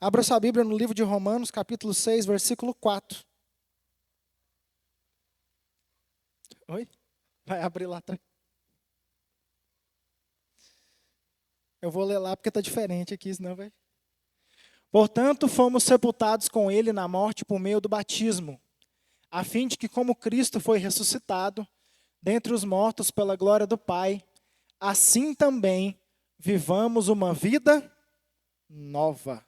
Abra sua Bíblia no livro de Romanos, capítulo 6, versículo 4. Oi? Vai abrir lá atrás. Eu vou ler lá porque está diferente aqui, senão vai. Portanto, fomos sepultados com ele na morte por meio do batismo, a fim de que, como Cristo foi ressuscitado dentre os mortos pela glória do Pai, assim também vivamos uma vida nova.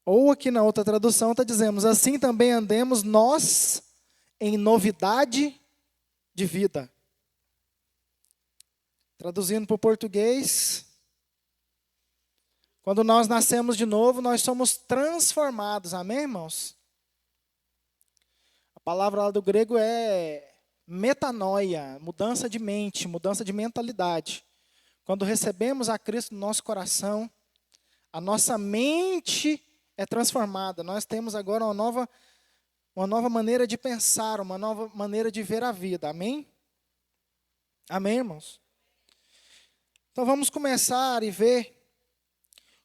Ou aqui na outra tradução está dizendo, assim também andemos nós em novidade de vida. Traduzindo para o português, quando nós nascemos de novo, nós somos transformados, amém, irmãos? A palavra lá do grego é metanoia, mudança de mente, mudança de mentalidade. Quando recebemos a Cristo no nosso coração, a nossa mente é transformada. Nós temos agora uma nova maneira de pensar, uma nova maneira de ver a vida. Amém? Amém, irmãos? Então vamos começar e ver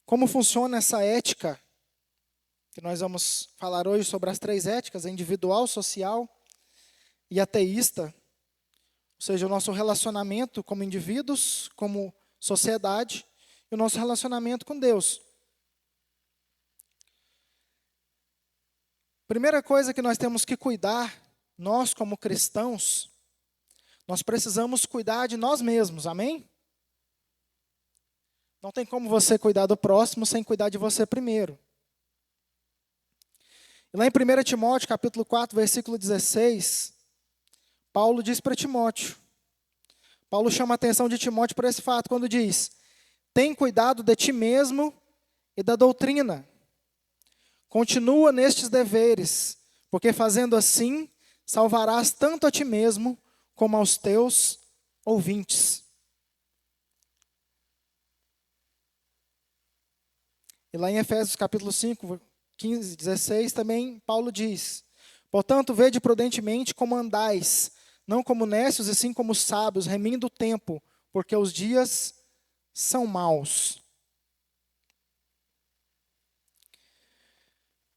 como funciona essa ética, que nós vamos falar hoje sobre as 3 éticas, a individual, social e ateísta. Ou seja, o nosso relacionamento como indivíduos, como sociedade, e o nosso relacionamento com Deus. Primeira coisa que nós temos que cuidar, nós como cristãos, nós precisamos cuidar de nós mesmos, amém? Não tem como você cuidar do próximo sem cuidar de você primeiro. E lá em 1 Timóteo, capítulo 4, versículo 16, Paulo diz para Timóteo, Paulo chama a atenção de Timóteo por esse fato, quando diz, tem cuidado de ti mesmo e da doutrina. Continua nestes deveres, porque fazendo assim, salvarás tanto a ti mesmo, como aos teus ouvintes. E lá em Efésios capítulo 5, 15, 16, também Paulo diz, portanto, vede prudentemente como andais, não como necios, e sim como sábios, remindo o tempo, porque os dias são maus.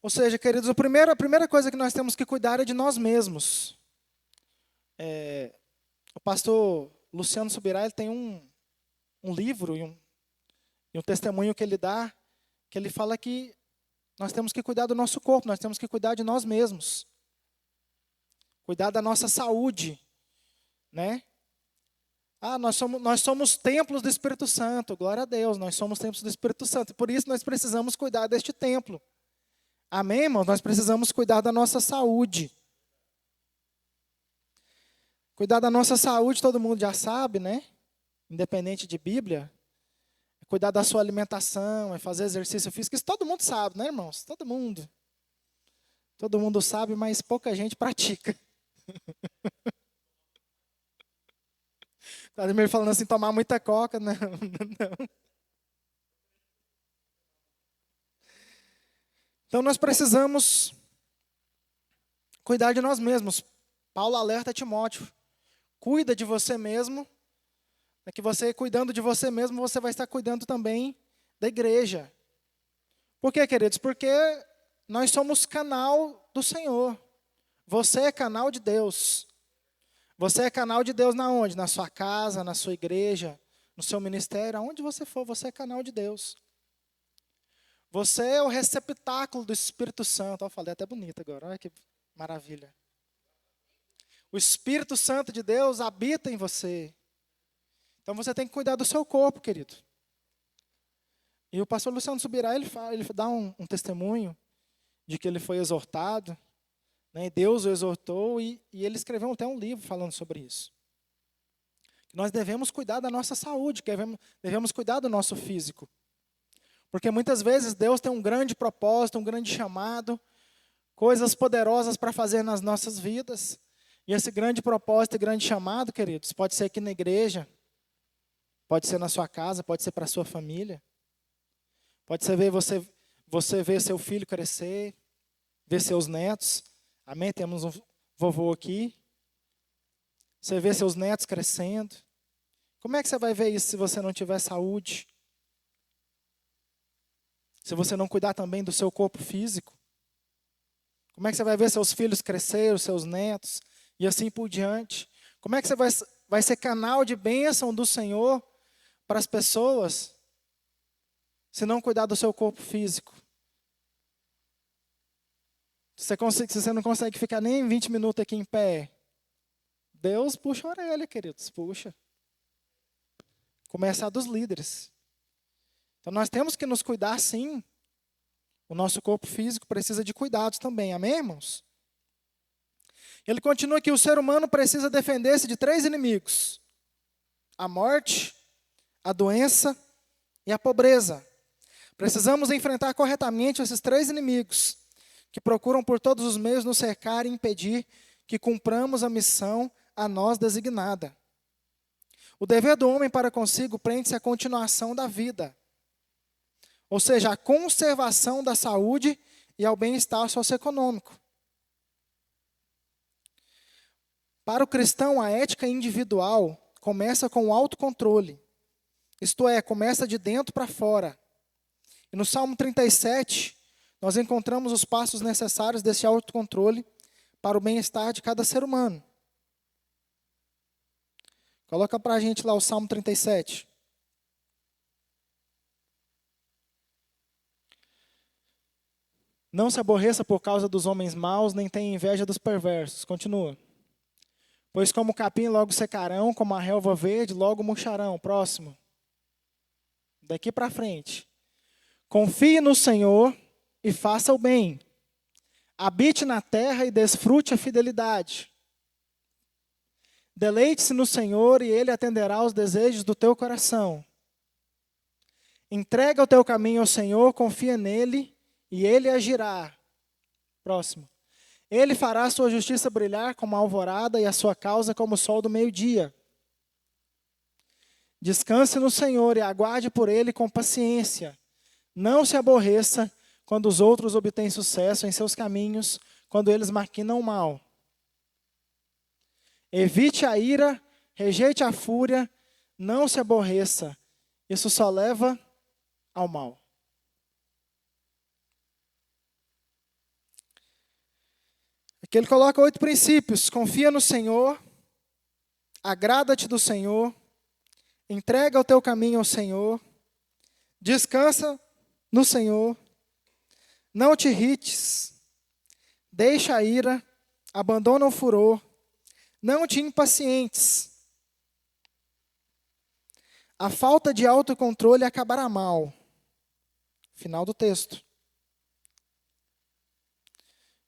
Ou seja, queridos, a primeira coisa que nós temos que cuidar é de nós mesmos. O pastor Luciano Subirá, ele tem um livro e um testemunho que ele dá, que ele fala que nós temos que cuidar do nosso corpo, nós temos que cuidar de nós mesmos. Cuidar da nossa saúde, né? Nós somos templos do Espírito Santo, glória a Deus, nós somos templos do Espírito Santo, por isso nós precisamos cuidar deste templo. Amém, irmãos? Nós precisamos cuidar da nossa saúde. Cuidar da nossa saúde, todo mundo já sabe, né? Independente de Bíblia. Cuidar da sua alimentação, é fazer exercício físico. Isso todo mundo sabe, né, irmãos? Todo mundo. Todo mundo sabe, mas pouca gente pratica. Vladimir falando assim, tomar muita coca. Não, não. Então nós precisamos cuidar de nós mesmos. Paulo alerta Timóteo. Cuida de você mesmo. É que você, cuidando de você mesmo, você vai estar cuidando também da igreja. Por quê, queridos? Porque nós somos canal do Senhor. Você é canal de Deus. Você é canal de Deus na onde? Na sua casa, na sua igreja, no seu ministério, aonde você for, você é canal de Deus. Você é o receptáculo do Espírito Santo. Eu falei até bonito agora, olha que maravilha. O Espírito Santo de Deus habita em você. Então você tem que cuidar do seu corpo, querido. E o pastor Luciano Subirá, ele dá um testemunho de que ele foi exortado, né? Deus o exortou e ele escreveu até um livro falando sobre isso. Nós devemos cuidar da nossa saúde, devemos cuidar do nosso físico. Porque muitas vezes Deus tem um grande propósito, um grande chamado, coisas poderosas para fazer nas nossas vidas. E esse grande propósito e grande chamado, queridos, pode ser aqui na igreja, pode ser na sua casa, pode ser para a sua família. Pode ser ver você ver seu filho crescer, ver seus netos. Amém? Temos um vovô aqui. Você vê seus netos crescendo. Como é que você vai ver isso se você não tiver saúde? se você não cuidar também do seu corpo físico? Como é que você vai ver seus filhos crescer, os seus netos, e assim por diante? Como é que você vai ser canal de bênção do Senhor para as pessoas, se não cuidar do seu corpo físico? Se você não consegue ficar nem 20 minutos aqui em pé, Deus puxa a orelha, queridos, puxa. Começar dos líderes. Então nós temos que nos cuidar sim. O nosso corpo físico precisa de cuidados também, amém, irmãos? Ele continua que o ser humano precisa defender-se de 3 inimigos: a morte, a doença e a pobreza. Precisamos enfrentar corretamente esses 3 inimigos, que procuram por todos os meios nos cercar e impedir que cumpramos a missão a nós designada. O dever do homem para consigo prende-se à continuação da vida, ou seja, à conservação da saúde e ao bem-estar socioeconômico. Para o cristão, a ética individual começa com o autocontrole, isto é, começa de dentro para fora. E no Salmo 37, nós encontramos os passos necessários desse autocontrole para o bem-estar de cada ser humano. Coloca para a gente lá o Salmo 37. Não se aborreça por causa dos homens maus, nem tenha inveja dos perversos. Continua. Pois como o capim logo secarão, como a relva verde logo murcharão. Próximo. Daqui para frente. Confie no Senhor e faça o bem. Habite na terra e desfrute a fidelidade. Deleite-se no Senhor e Ele atenderá aos desejos do teu coração. Entrega o teu caminho ao Senhor, confia nele e Ele agirá. Próximo. Ele fará a sua justiça brilhar como a alvorada e a sua causa como o sol do meio-dia. Descanse no Senhor e aguarde por Ele com paciência. Não se aborreça quando os outros obtêm sucesso em seus caminhos, quando eles maquinam o mal. Evite a ira, rejeite a fúria, não se aborreça. Isso só leva ao mal. Aqui ele coloca 8 princípios. Confia no Senhor, agrada-te do Senhor, entrega o teu caminho ao Senhor, descansa no Senhor, não te irrites, deixa a ira, abandona o furor, não te impacientes. A falta de autocontrole acabará mal. Final do texto.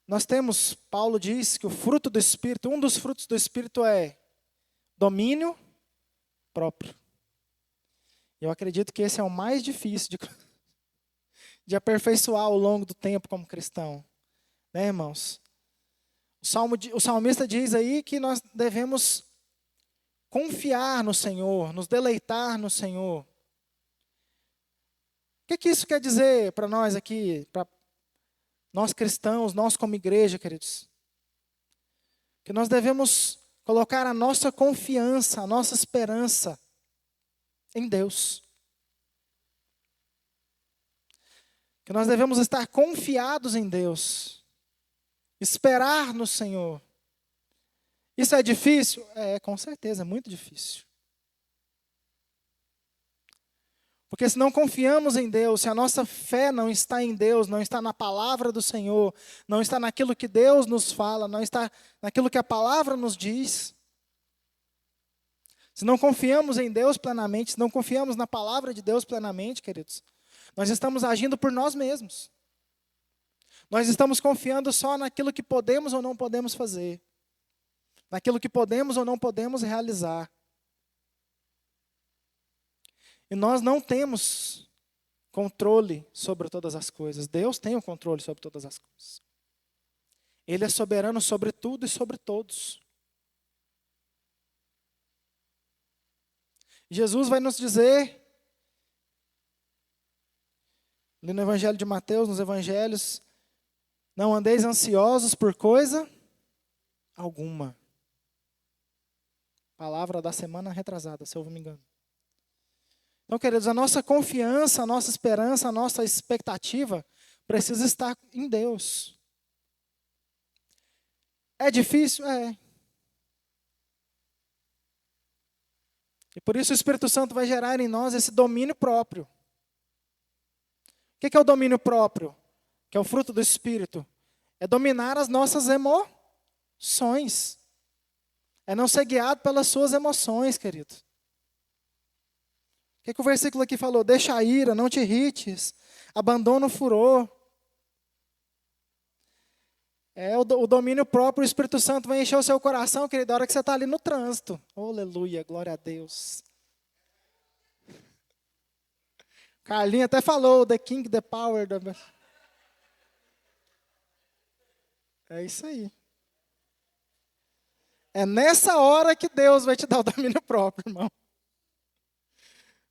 Nós temos, Paulo diz que o fruto do Espírito, um dos frutos do Espírito é domínio próprio. Eu acredito que esse é o mais difícil de aperfeiçoar ao longo do tempo como cristão. Né, irmãos? O salmista diz aí que nós devemos confiar no Senhor, nos deleitar no Senhor. O que isso quer dizer para nós aqui, para nós cristãos, nós como igreja, queridos? Que nós devemos colocar a nossa confiança, a nossa esperança em Deus. Que nós devemos estar confiados em Deus. Esperar no Senhor. Isso é difícil? É, com certeza, é muito difícil. Porque se não confiamos em Deus, se a nossa fé não está em Deus, não está na palavra do Senhor, não está naquilo que Deus nos fala, não está naquilo que a palavra nos diz, se não confiamos em Deus plenamente, se não confiamos na palavra de Deus plenamente, queridos, nós estamos agindo por nós mesmos. Nós estamos confiando só naquilo que podemos ou não podemos fazer, naquilo que podemos ou não podemos realizar. E nós não temos controle sobre todas as coisas. Deus tem o controle sobre todas as coisas. Ele é soberano sobre tudo e sobre todos. Jesus vai nos dizer, ali no Evangelho de Mateus, nos Evangelhos, não andeis ansiosos por coisa alguma. Palavra da semana retrasada, se eu não me engano. Então, queridos, a nossa confiança, a nossa esperança, a nossa expectativa precisa estar em Deus. É difícil? É. E por isso o Espírito Santo vai gerar em nós esse domínio próprio. O que é o domínio próprio? Que é o fruto do Espírito. É dominar as nossas emoções. É não ser guiado pelas suas emoções, querido. O que o versículo aqui falou? Deixa a ira, não te irrites, abandona o furor. É o domínio próprio, o Espírito Santo vai encher o seu coração, querido, da hora que você está ali no trânsito. Aleluia, glória a Deus. Carlinhos até falou, the king, the power. É isso aí. É nessa hora que Deus vai te dar o domínio próprio, irmão.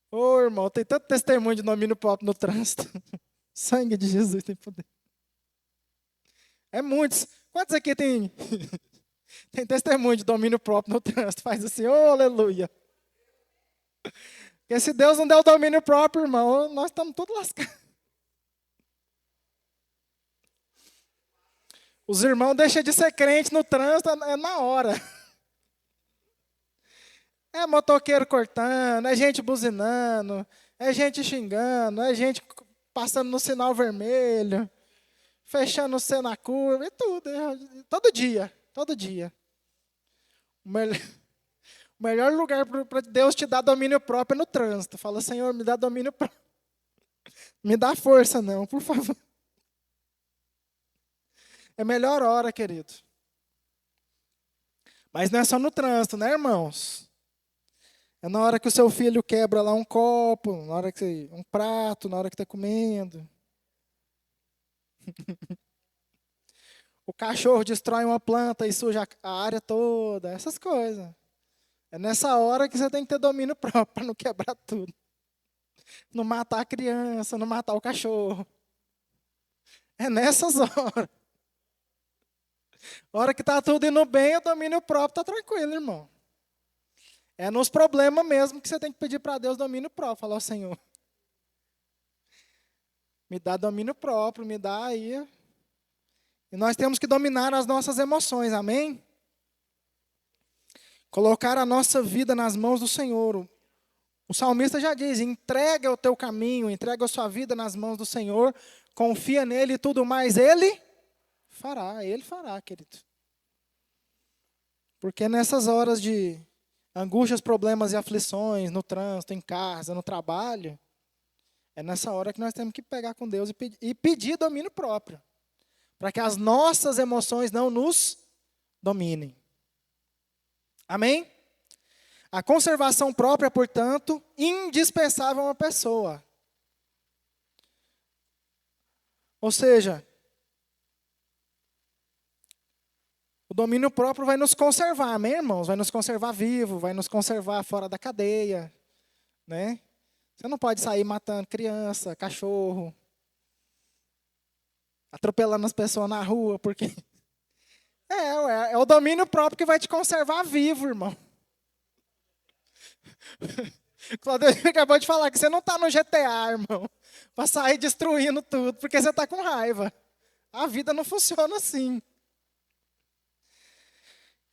Ô, irmão, tem tanto testemunho de domínio próprio no trânsito. Sangue de Jesus tem poder. É muitos. Quantos aqui tem testemunho de domínio próprio no trânsito? Faz assim, oh, aleluia. Porque se Deus não der o domínio próprio, irmão, nós estamos todos lascados. Os irmãos deixam de ser crente no trânsito é na hora. É motoqueiro cortando, é gente buzinando, é gente xingando, é gente passando no sinal vermelho, fechando você na curva, e tudo. Todo dia, todo dia. O melhor lugar para Deus te dar domínio próprio é no trânsito. Fala, Senhor, me dá domínio próprio. Me dá força não, por favor. É a melhor hora, querido. Mas não é só no trânsito, né, irmãos? É na hora que o seu filho quebra lá um copo, na hora que um prato, na hora que está comendo. O cachorro destrói uma planta e suja a área toda, essas coisas. É nessa hora que você tem que ter domínio próprio para não quebrar tudo. Não matar a criança, não matar o cachorro. É nessas horas. A hora que está tudo indo bem, o domínio próprio está tranquilo, irmão. É nos problemas mesmo que você tem que pedir para Deus domínio próprio. Falar, Senhor, me dá domínio próprio, me dá aí. E nós temos que dominar as nossas emoções, amém? Colocar a nossa vida nas mãos do Senhor. O salmista já diz, entrega o teu caminho, entrega a sua vida nas mãos do Senhor, confia nele e tudo mais ele fará, querido. Porque nessas horas de angústias, problemas e aflições, no trânsito, em casa, no trabalho, é nessa hora que nós temos que pegar com Deus e pedir domínio próprio, para que as nossas emoções não nos dominem. Amém? A conservação própria, portanto, indispensável a uma pessoa. Ou seja, o domínio próprio vai nos conservar, amém, irmãos? Vai nos conservar vivo, vai nos conservar fora da cadeia, né? Você não pode sair matando criança, cachorro, atropelando as pessoas na rua, porque é o domínio próprio que vai te conservar vivo, irmão. Claudio acabou de falar que você não está no GTA, irmão, para sair destruindo tudo, porque você está com raiva. A vida não funciona assim.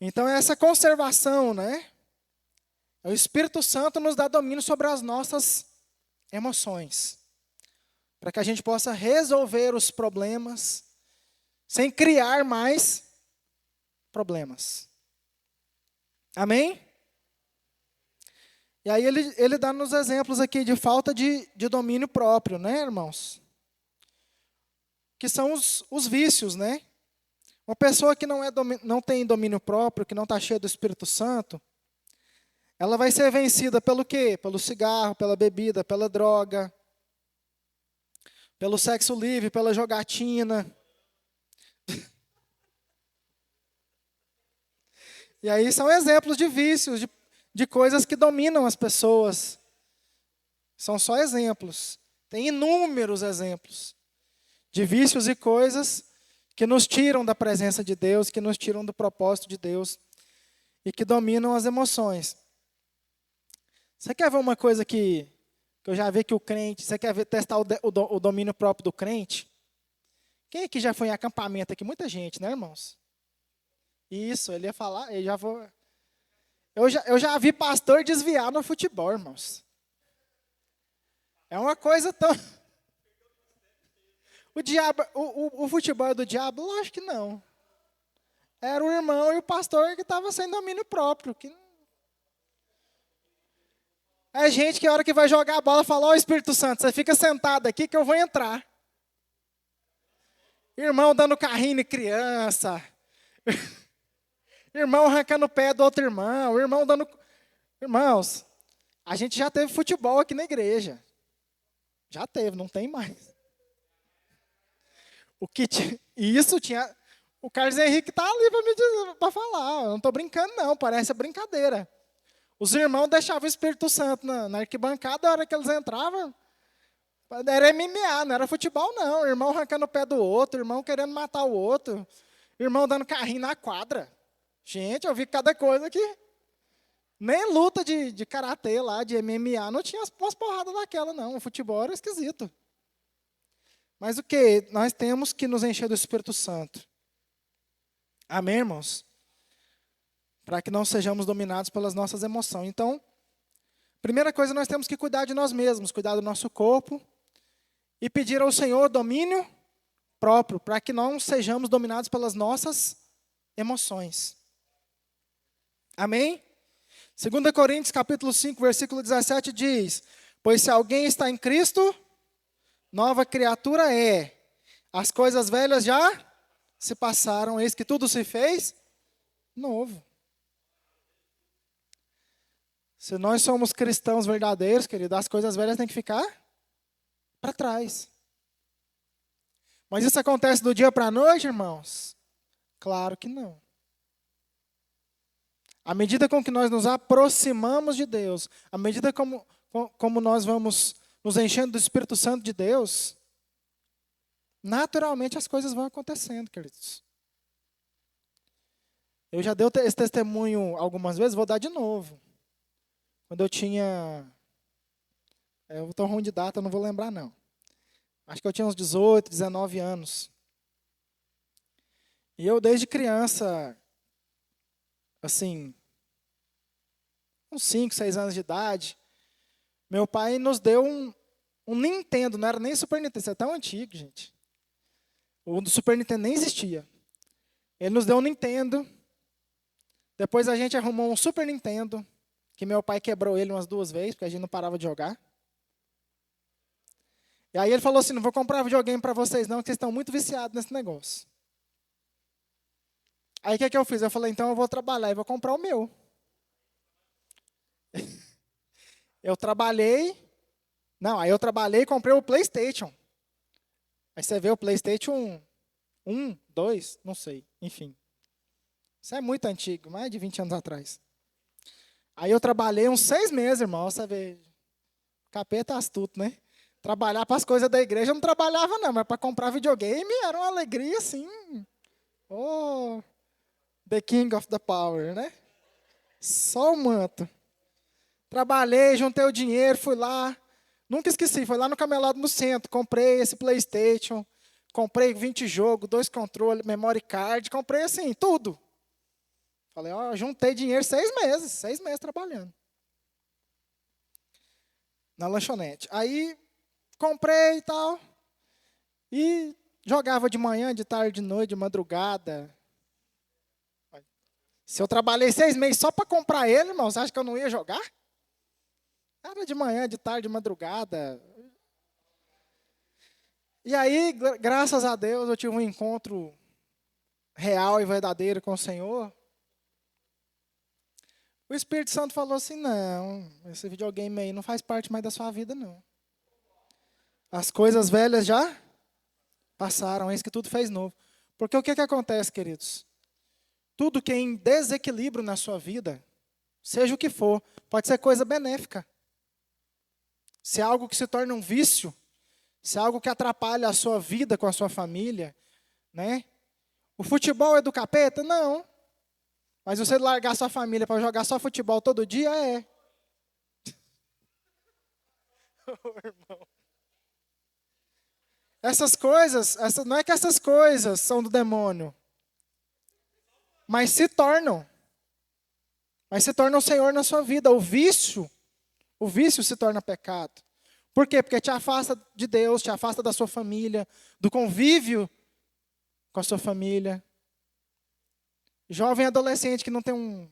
Então, essa conservação, né? O Espírito Santo nos dá domínio sobre as nossas emoções, para que a gente possa resolver os problemas sem criar mais problemas. Amém? E aí ele dá nos exemplos aqui de falta de domínio próprio, né, irmãos? Que são os vícios, né? Uma pessoa que não tem domínio próprio, que não está cheia do Espírito Santo, ela vai ser vencida pelo quê? Pelo cigarro, pela bebida, pela droga, pelo sexo livre, pela jogatina. E aí são exemplos de vícios, de coisas que dominam as pessoas. São só exemplos. Tem inúmeros exemplos de vícios e coisas que nos tiram da presença de Deus, que nos tiram do propósito de Deus e que dominam as emoções. Você quer ver uma coisa que Que eu já vi que o crente, você quer ver, testar o domínio próprio do crente? Quem aqui já foi em acampamento aqui? Muita gente, né, irmãos? Isso, ele ia falar, eu já vou. Eu já vi pastor desviar no futebol, irmãos. É uma coisa tão. O diabo, o futebol é do diabo? Lógico que não. Era o irmão e o pastor que estava sem domínio próprio. É gente que a hora que vai jogar a bola fala, ó, o Espírito Santo, você fica sentado aqui que eu vou entrar. Irmão dando carrinho em criança. Irmão arrancando o pé do outro irmão. Irmão dando... Irmãos, a gente já teve futebol aqui na igreja. Já teve, não tem mais. E isso tinha... O Carlos Henrique está ali para falar. Eu não estou brincando, não. Parece brincadeira. Os irmãos deixavam o Espírito Santo na arquibancada, a hora que eles entravam, era MMA, não era futebol, não. Irmão arrancando o pé do outro, irmão querendo matar o outro, irmão dando carrinho na quadra. Gente, eu vi cada coisa aqui. Nem luta de karatê lá, de MMA, não tinha umas porradas daquela, não. O futebol era esquisito. Mas o que? Nós temos que nos encher do Espírito Santo. Amém, irmãos? Para que não sejamos dominados pelas nossas emoções. Então, primeira coisa, nós temos que cuidar de nós mesmos, cuidar do nosso corpo e pedir ao Senhor domínio próprio, para que não sejamos dominados pelas nossas emoções. Amém? 2 Coríntios, capítulo 5, versículo 17 diz, pois se alguém está em Cristo, nova criatura é. As coisas velhas já se passaram, eis que tudo se fez novo. Se nós somos cristãos verdadeiros, querido, as coisas velhas têm que ficar para trás. Mas isso acontece do dia para a noite, irmãos? Claro que não. À medida com que nós nos aproximamos de Deus, à medida como nós vamos nos enchendo do Espírito Santo de Deus, naturalmente as coisas vão acontecendo, queridos. Eu já dei esse testemunho algumas vezes, vou dar de novo. Quando eu tinha... Eu estou ruim de data, não vou lembrar, não. Acho que eu tinha uns 18, 19 anos. E eu, desde criança, assim, uns 5, 6 anos de idade, meu pai nos deu um Nintendo, não era nem Super Nintendo, isso é tão antigo, gente. O do Super Nintendo nem existia. Ele nos deu um Nintendo, depois a gente arrumou um Super Nintendo, que meu pai quebrou ele umas 2 vezes, porque a gente não parava de jogar. E aí ele falou assim, não vou comprar videogame para vocês não, porque vocês estão muito viciados nesse negócio. Aí o que eu fiz? Eu falei, então eu vou trabalhar e vou comprar o meu. Eu trabalhei e comprei o PlayStation. Aí você vê o PlayStation 1, 2, não sei, enfim. Isso é muito antigo, mais de 20 anos atrás. Aí eu trabalhei uns 6 meses, irmão, você vê, capeta astuto, né? Trabalhar para as coisas da igreja eu não trabalhava não, mas para comprar videogame era uma alegria assim. Oh, the king of the power, né? Só o manto. Trabalhei, juntei o dinheiro, fui lá. Nunca esqueci, foi lá no Camelado no centro. Comprei esse PlayStation, comprei 20 jogos, 2 controles, memory card, comprei assim, tudo. Falei, ó, juntei dinheiro 6 meses trabalhando. Na lanchonete. Aí, comprei e tal. E jogava de manhã, de tarde, de noite, de madrugada. Se eu trabalhei 6 meses só para comprar ele, irmão, você acha que eu não ia jogar? Era de manhã, de tarde, de madrugada. E aí, graças a Deus, eu tive um encontro real e verdadeiro com o Senhor. O Espírito Santo falou assim, não, esse videogame aí não faz parte mais da sua vida, não. As coisas velhas já passaram, é isso que tudo fez novo. Porque o que acontece, queridos? Tudo que é em desequilíbrio na sua vida, seja o que for, pode ser coisa benéfica. Se é algo que se torna um vício, se é algo que atrapalha a sua vida com a sua família, né? O futebol é do capeta? Não. Mas você largar sua família para jogar só futebol todo dia, é. Irmão. Essas coisas, não é que essas coisas são do demônio, mas se tornam. Mas se torna o Senhor na sua vida. O vício se torna pecado. Por quê? Porque te afasta de Deus, te afasta da sua família, do convívio com a sua família. Jovem adolescente que não tem um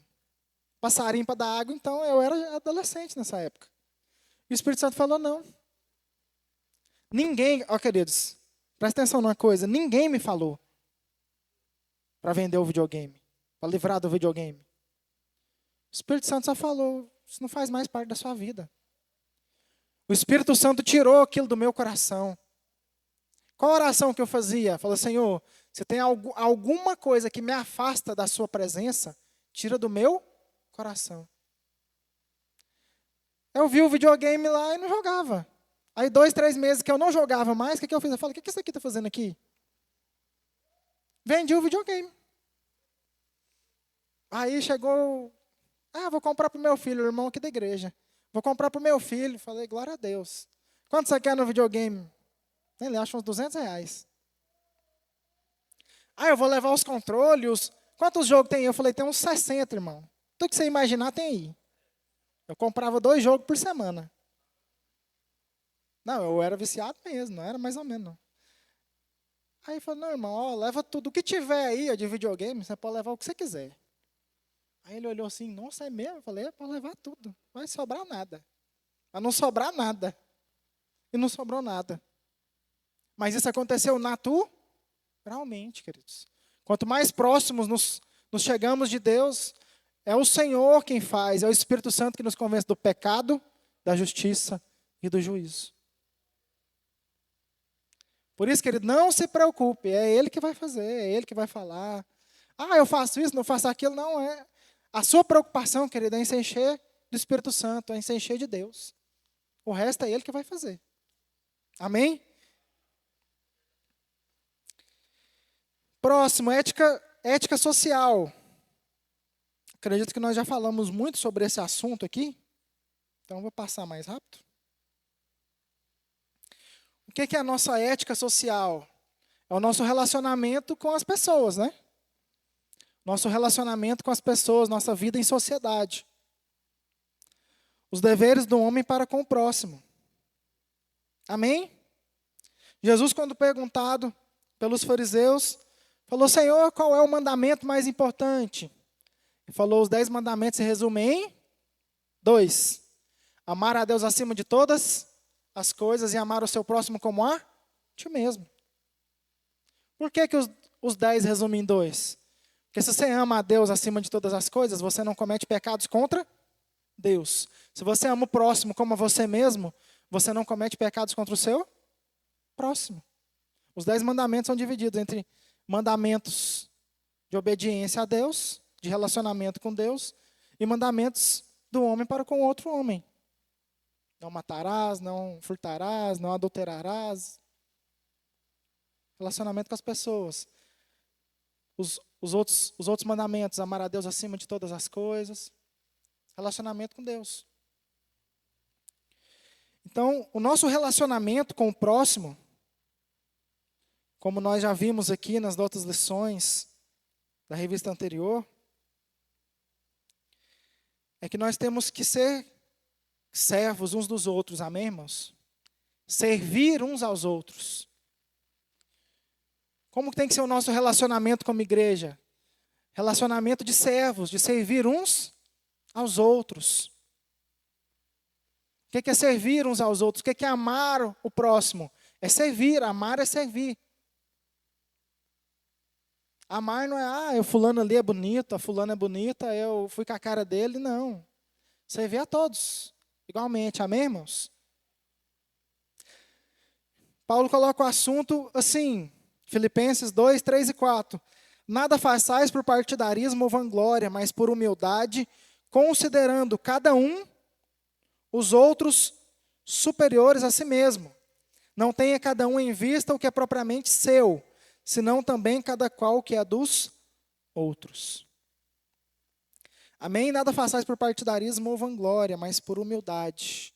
passarinho para dar água, então eu era adolescente nessa época. E o Espírito Santo falou, não. Ninguém, ó queridos, presta atenção numa coisa, ninguém me falou para vender o videogame, para livrar do videogame. O Espírito Santo só falou, isso não faz mais parte da sua vida. O Espírito Santo tirou aquilo do meu coração. Qual a oração que eu fazia? Falei, Senhor, se tem alguma coisa que me afasta da sua presença, tira do meu coração. Eu vi o videogame lá e não jogava. Aí 2, 3 meses que eu não jogava mais, o que eu fiz? Eu falei, o que isso aqui está fazendo aqui? Vendi o videogame. Aí chegou, vou comprar para o meu filho, o irmão aqui da igreja. Vou comprar para o meu filho. Falei, glória a Deus. Quanto você quer no videogame? Ele acha uns R$200. Eu vou levar os controles. Quantos jogos tem aí? Eu falei, tem uns 60, irmão. Tudo que você imaginar tem aí. Eu comprava 2 jogos por semana. Não, eu era viciado mesmo, não era mais ou menos, não. Aí eu falei, não, irmão, leva tudo. O que tiver aí de videogame, você pode levar o que você quiser. Aí ele olhou assim, nossa, é mesmo? Eu falei, pode levar tudo, não vai sobrar nada. Vai não sobrar nada. E não sobrou nada. Mas isso aconteceu naturalmente, queridos. Quanto mais próximos nos chegamos de Deus, é o Senhor quem faz, é o Espírito Santo que nos convence do pecado, da justiça e do juízo. Por isso, querido, não se preocupe, é Ele que vai fazer, é Ele que vai falar. Eu faço isso, não faço aquilo, não é. A sua preocupação, querido, é em se encher do Espírito Santo, é em se encher de Deus. O resto é Ele que vai fazer. Amém? Próximo, ética social. Acredito que nós já falamos muito sobre esse assunto aqui, então vou passar mais rápido. O que é a nossa ética social? É o nosso relacionamento com as pessoas, né? Nosso relacionamento com as pessoas, nossa vida em sociedade. Os deveres do homem para com o próximo. Amém? Jesus, quando perguntado pelos fariseus, falou, Senhor, qual é o mandamento mais importante? Ele falou, os 10 mandamentos se resumem em 2. Amar a Deus acima de todas as coisas e amar o seu próximo como a ti mesmo. Por que os 10 resumem em 2? Porque se você ama a Deus acima de todas as coisas, você não comete pecados contra Deus. Se você ama o próximo como a você mesmo, você não comete pecados contra o seu próximo. Os 10 mandamentos são divididos entre mandamentos de obediência a Deus, de relacionamento com Deus, e mandamentos do homem para com outro homem. Não matarás, não furtarás, não adulterarás. Relacionamento com as pessoas. Os outros mandamentos, amar a Deus acima de todas as coisas. Relacionamento com Deus. Então, o nosso relacionamento com o próximo, como nós já vimos aqui nas outras lições da revista anterior, é que nós temos que ser servos uns dos outros, amém, irmãos? Servir uns aos outros. Como tem que ser o nosso relacionamento como igreja? Relacionamento de servos, de servir uns aos outros. O que é servir uns aos outros? O que é amar o próximo? É servir, amar é servir. Amar não é, o fulano ali é bonito, a fulana é bonita, eu fui com a cara dele, não. Servir a todos, igualmente, amém, irmãos? Paulo coloca o assunto assim, Filipenses 2, 3 e 4. Nada façais por partidarismo ou vanglória, mas por humildade, considerando cada um os outros superiores a si mesmo. Não tenha cada um em vista o que é propriamente seu, senão também cada qual o que é dos outros. Amém? Nada façais por partidarismo ou vanglória, mas por humildade.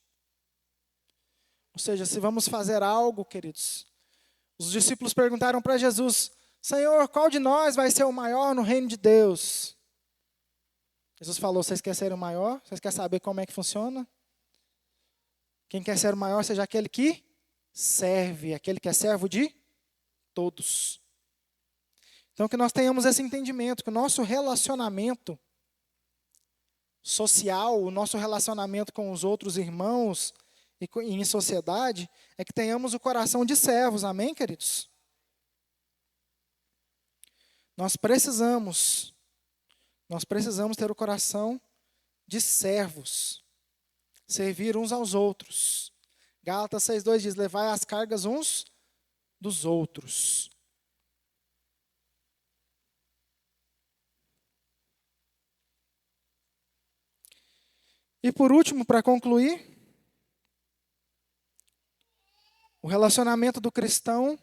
Ou seja, se vamos fazer algo, queridos. Os discípulos perguntaram para Jesus: Senhor, qual de nós vai ser o maior no reino de Deus? Jesus falou: vocês querem ser o maior? Vocês querem saber como é que funciona? Quem quer ser o maior seja aquele que serve, aquele que é servo de todos. Então, que nós tenhamos esse entendimento, que o nosso relacionamento social, o nosso relacionamento com os outros irmãos e em sociedade, é que tenhamos o coração de servos, amém, queridos? Nós precisamos ter o coração de servos, servir uns aos outros. Gálatas 6:2 diz: levai as cargas uns dos outros. E por último, para concluir, o relacionamento do cristão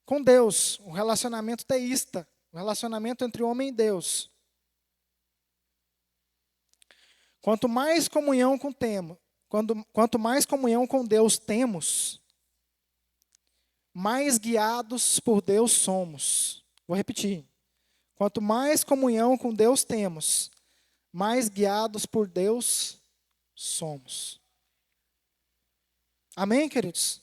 com Deus, o relacionamento teísta, o relacionamento entre o homem e Deus. Quanto mais comunhão com Deus temos, mais guiados por Deus somos. Vou repetir. Quanto mais comunhão com Deus temos, mais guiados por Deus somos. Amém, queridos?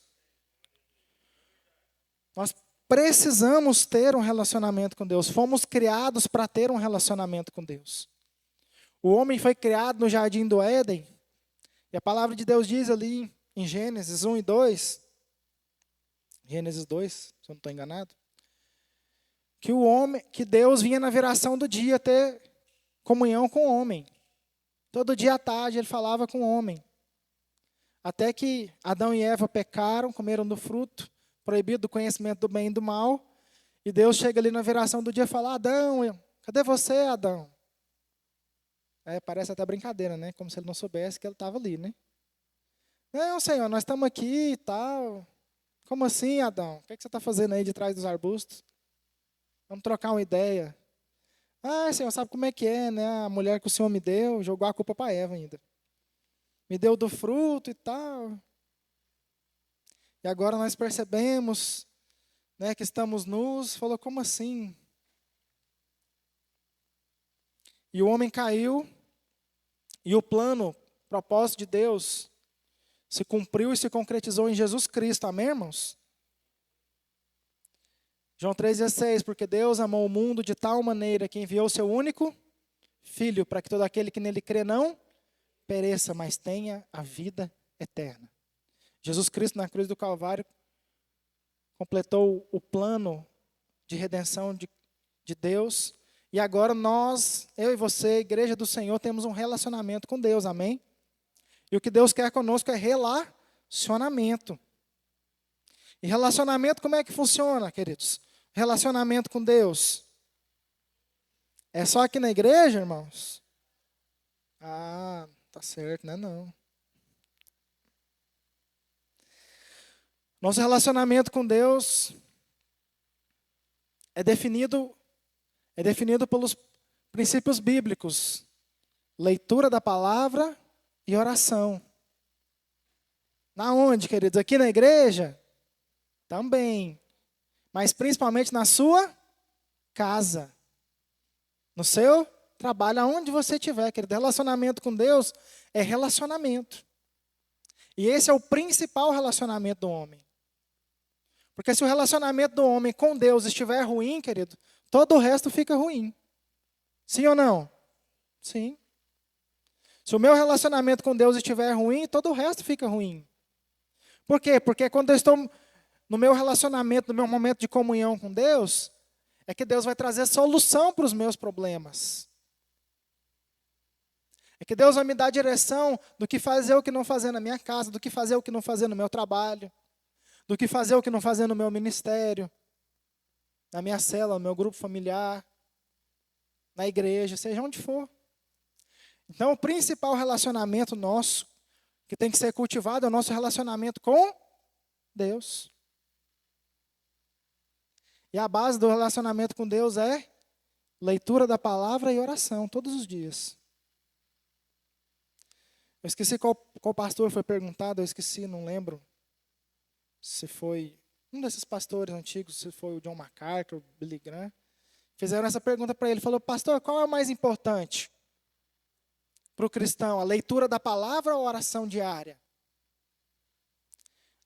Nós precisamos ter um relacionamento com Deus. Fomos criados para ter um relacionamento com Deus. O homem foi criado no jardim do Éden. E a palavra de Deus diz ali em Gênesis 1 e 2. Gênesis 2, se eu não estou enganado. Que Deus vinha na viração do dia ter comunhão com o homem. Todo dia à tarde ele falava com o homem. Até que Adão e Eva pecaram, comeram do fruto, proibido do conhecimento do bem e do mal. E Deus chega ali na viração do dia e fala: Adão, cadê você, Adão? Parece até brincadeira, né? Como se ele não soubesse que ele estava ali, né? Não, Senhor, nós estamos aqui e tal. Como assim, Adão? O que você está fazendo aí de trás dos arbustos? Vamos trocar uma ideia. Senhor, sabe como é que é, né? A mulher que o Senhor me deu, jogou a culpa para Eva ainda. Me deu do fruto e tal. E agora nós percebemos, né, que estamos nus. Falou, como assim? E o homem caiu, e o plano, propósito de Deus, se cumpriu e se concretizou em Jesus Cristo. Amém, irmãos? João 3,16, porque Deus amou o mundo de tal maneira que enviou o seu único Filho, para que todo aquele que nele crê não pereça, mas tenha a vida eterna. Jesus Cristo na cruz do Calvário completou o plano de redenção de Deus. E agora nós, eu e você, Igreja do Senhor, temos um relacionamento com Deus, amém? E o que Deus quer conosco é relacionamento. E relacionamento como é que funciona, queridos? Relacionamento com Deus. É só aqui na igreja, irmãos? Tá certo, né? Não. Nosso relacionamento com Deus é definido pelos princípios bíblicos. Leitura da palavra e oração. Na onde, queridos? Aqui na igreja? Também. Mas principalmente na sua casa. No seu trabalho, aonde você estiver, querido. Relacionamento com Deus é relacionamento. E esse é o principal relacionamento do homem. Porque se o relacionamento do homem com Deus estiver ruim, querido, todo o resto fica ruim. Sim ou não? Sim. Se o meu relacionamento com Deus estiver ruim, todo o resto fica ruim. Por quê? Porque quando eu estou no meu relacionamento, no meu momento de comunhão com Deus, é que Deus vai trazer solução para os meus problemas. É que Deus vai me dar direção do que fazer, o que não fazer na minha casa, do que fazer, o que não fazer no meu trabalho, do que fazer, o que não fazer no meu ministério, na minha célula, no meu grupo familiar, na igreja, seja onde for. Então, o principal relacionamento nosso, que tem que ser cultivado, é o nosso relacionamento com Deus. E a base do relacionamento com Deus é leitura da palavra e oração, todos os dias. Eu esqueci qual pastor foi perguntado, eu esqueci, não lembro se foi um desses pastores antigos, se foi o John MacArthur, o Billy Graham. Fizeram essa pergunta para ele, falou: pastor, qual é o mais importante para o cristão, a leitura da palavra ou a oração diária?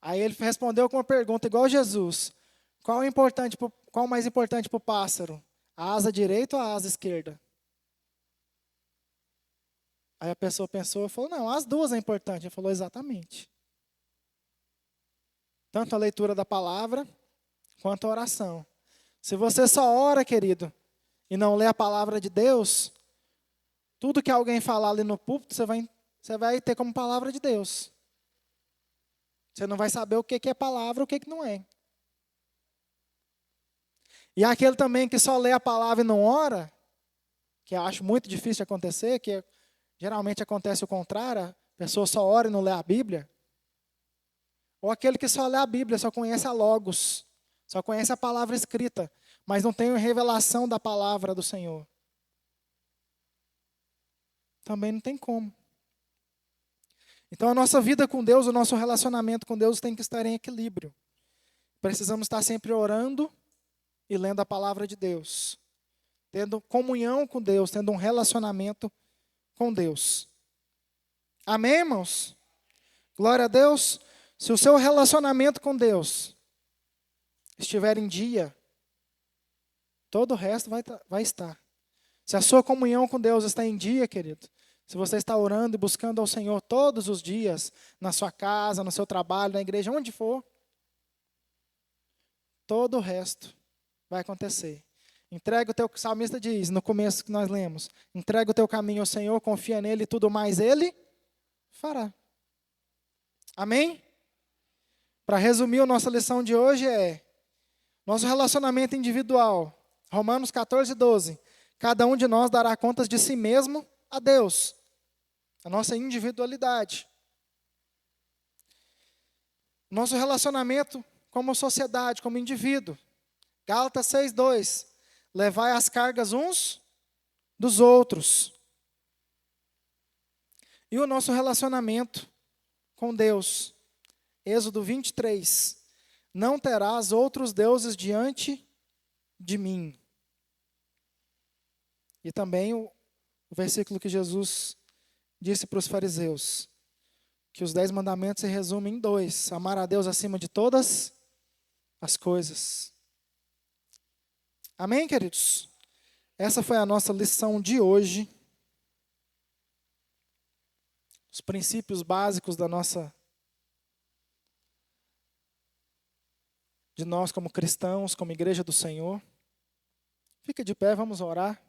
Aí ele respondeu com uma pergunta igual Jesus: qual o mais importante para o pássaro? A asa direita ou a asa esquerda? Aí a pessoa pensou e falou: não, as duas é importante. Ele falou: exatamente. Tanto a leitura da palavra quanto a oração. Se você só ora, querido, e não lê a palavra de Deus, tudo que alguém falar ali no púlpito, você vai ter como palavra de Deus. Você não vai saber o que é palavra e o que não é. E aquele também que só lê a palavra e não ora, que eu acho muito difícil de acontecer, que geralmente acontece o contrário, a pessoa só ora e não lê a Bíblia. Ou aquele que só lê a Bíblia, só conhece a Logos, só conhece a palavra escrita, mas não tem a revelação da palavra do Senhor. Também não tem como. Então a nossa vida com Deus, o nosso relacionamento com Deus tem que estar em equilíbrio. Precisamos estar sempre orando e lendo a palavra de Deus, tendo comunhão com Deus, tendo um relacionamento com Deus. Amém, irmãos? Glória a Deus. Se o seu relacionamento com Deus estiver em dia, todo o resto vai estar. Se a sua comunhão com Deus está em dia, querido, se você está orando e buscando ao Senhor todos os dias, na sua casa, no seu trabalho, na igreja, onde for, todo o resto vai acontecer. Entrega o teu, o salmista diz, no começo que nós lemos, entrega o teu caminho ao Senhor, confia nele e tudo mais Ele fará. Amém? Para resumir, a nossa lição de hoje é nosso relacionamento individual. Romanos 14:12. Cada um de nós dará contas de si mesmo a Deus. A nossa individualidade. Nosso relacionamento como sociedade, como indivíduo. Gálatas 6:2. Levai as cargas uns dos outros. E o nosso relacionamento com Deus. Êxodo 23. Não terás outros deuses diante de mim. E também o versículo que Jesus disse para os fariseus, que os 10 mandamentos se resumem em 2. Amar a Deus acima de todas as coisas. Amém, queridos? Essa foi a nossa lição de hoje. Os princípios básicos de nós como cristãos, como igreja do Senhor. Fica de pé, vamos orar.